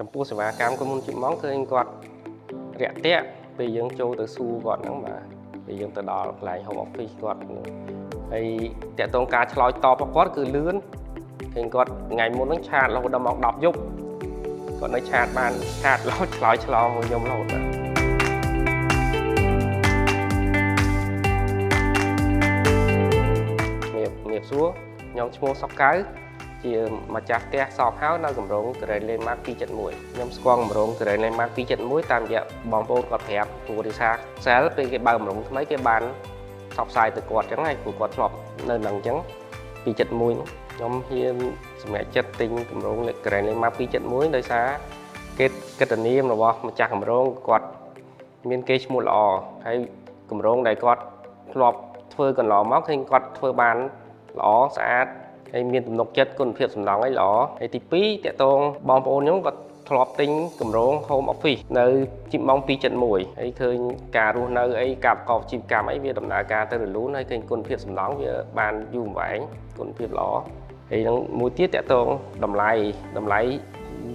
ចំពោះសេវាកម្មក្រុមហ៊ុនជីម៉ង់ឃើញគាត់រាក់ទាក់ពេលយើងចូលទៅសួរគាត់ហ្នឹងបាទពេលយើងទៅដល់កន្លែង home office គាត់ហើយតាក់ទងការឆ្លើយតបរបស់គាត់គឺលឿនឃើញគាត់ថ្ងៃមុនហ្នឹងឆាតរហូតដល់ម៉ោង10យប់គាត់នៅឆាតបានឆាតរហូតឆ្លើយឆ្លងមួយខ្ញុំរហូតបាទជំរាបសួរខ្ញុំឈ្មោះសុកកៅជាម្ចាស់ផ្ទះសពហៅនៅគម្រោង Grand Landmark 271ខ្ញុំស្គាល់គម្រោង Grand Landmark 271តាមរយៈបងប្អូនគាត់ប្រាប់ព្រោះរិសាសែលពេលគេបើកគម្រោងថ្មីគេបានផ្សព្វផ្សាយទៅគាត់អញ្ចឹងហើយព្រោះគាត់ធ្លាប់នៅនឹងអញ្ចឹង271ខ្ញុំហ៊ានសម្រេចចិត្តទិញគម្រោង Grand Landmark 271ដោយសារគេកិត្តិនាមរបស់ម្ចាស់គម្រោងគាត់មានគេឈ្មោះល្អហើយគម្រោងដែលគាត់ធ្លាប់ធ្វើកន្លងមកឃើញគាត់ធ្វើបានល្អស្អាតហើយមានទំនុកចិត្តគុណភាពសំណង់អីល្អហើយទី2តកតងបងប្អូនខ្ញុំគាត់ធ្លាប់ទិញគម្រោង Home Office នៅជីម៉ង់271ហើយឃើញការរស់នៅអីការប្រកបជីវកម្មអីវាដំណើរការទៅរលូនហើយឃើញគុណភាពសំណង់វាបានយូរអង្វែងគុណភាពល្អហើយនឹងមួយទៀតតកតងតម្លៃ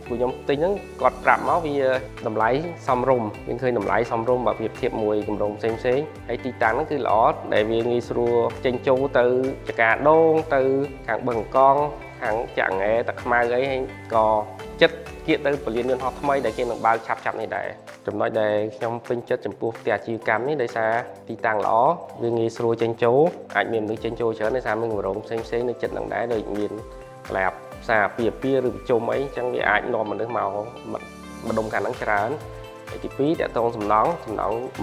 ពួកខ្ញុំទិញហ្នឹងគាត់ប្រាប់មកវាតម្លៃសមរម្យយើងឃើញតម្លៃសមរម្យបើប្រៀបធៀបមួយគម្រោងផ្សេងហើយទីតាំងហ្នឹងគឺល្អដែលវាងាយស្រួលចេញចូលទៅចកាដូងទៅខាងបឹងកងខាងចាក់ងែតាខ្មៅអីហើយក៏ចិត្តគៀកទៅពលានយន្តហោះថ្មីដែលគេនឹងបើកឆាប់នេះដែរចំណុចដែលខ្ញុំពេញចិត្តចំពោះផ្ទះអាជីវកម្មនេះដោយសារទីតាំងល្អវាងាយស្រួលចេញចូលអាចមានមនុស្សចេញចូលច្រើនដោយសារមានគម្រោងផ្សេងនៅចិត្តនឹងដែរដូចមានកន្លែងផ្សារពីឬប្រជុំអីអញ្ចឹងវាអាចនាំមនុស្សមកម្ដុំខាងហ្នឹងច្រើនហើយទី2តកតងសំណង់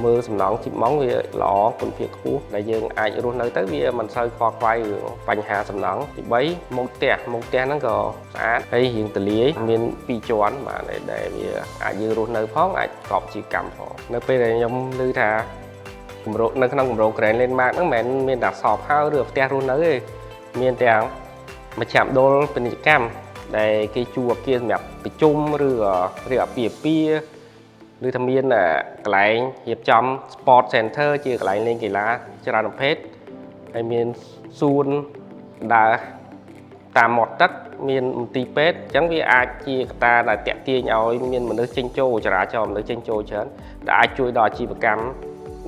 មើលសំណង់ជីម៉ង់វាល្អគុណភាពខ្ពស់ដែលយើងអាចរស់នៅទៅវាមិនសូវខ្វល់ខ្វាយរឿងបញ្ហាសំណង់ទី3មុខផ្ទះហ្នឹងក៏ស្អាតហើយរៀងទលាយមាន2ជាន់បាទដែលវាអាចយើងរស់នៅផងអាចប្រកបជីវកម្មផងនៅពេលដែលខ្ញុំឮថាគម្រោងនៅក្នុងគម្រោង Grand Landmark ហ្នឹងមិនមែនមានតែសពហើយឬផ្ទះរស់នៅទេមានទាំងមជ្ឈមណ្ឌលពាណិជ្ជកម្មដែលគេជួលអគារសម្រាប់ប្រជុំឬអាពាហ៍ពិពាហ៍ឬថាមានកន្លែងរៀបចំ Sport Center ជាកន្លែងលេងកីឡាច្រើនប្រភេទហើយមានសួនដើរតាមមាត់ទឹកមានមន្ទីរពេទ្យអញ្ចឹងវាអាចជាកត្តាដែលតាក់ទាញឲ្យមានមនុស្សចេញចូលចរាចរណ៍មនុស្សចេញចូលច្រើនដែលអាចជួយដល់អាជីវកម្ម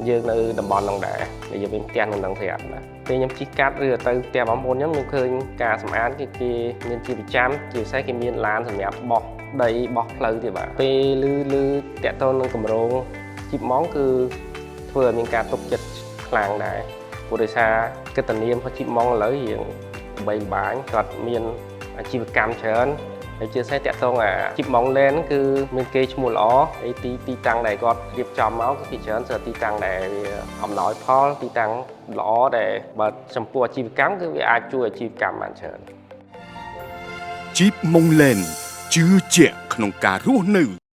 យើងនៅតំបន់ហ្នឹងដែរដែលយើងមានផ្ទះនៅហ្នឹងស្រាប់ណាពេលខ្ញុំជិះកាត់ឬទៅផ្ទះបងប្អូនខ្ញុំឃើញការសម្អាតគេមានជាប្រចាំជាពិសេសគេមានឡានសម្រាប់បោះដីបោះផ្លូវទៀតបាទពេលឮតាក់ទងនឹងគម្រោងជីម៉ង់គឺធ្វើឲ្យមានការទុកចិត្តខ្លាំងដែរព្រោះដោយសារកិត្តិនាមរបស់ជីម៉ង់ឥឡូវរៀងល្បីល្បាញគាត់មានអាជីវកម្មច្រើនហើយជាពិសេសតាក់ទងអាជីម៉ង់ឡេនគឺមានគេឈ្មោះល្អហើយទីតាំងដែលគាត់រៀបចំមកគឺពីច្រើនគឺទីតាំងដែលវាអំណោយផលទីតាំងល្អដែលបើចំពោះអាជីវកម្មគឺវាអាចជួយអាជីវកម្មបានច្រើន ជីបម៉ុងឡេនជឿជាក់ក្នុងការរស់នៅ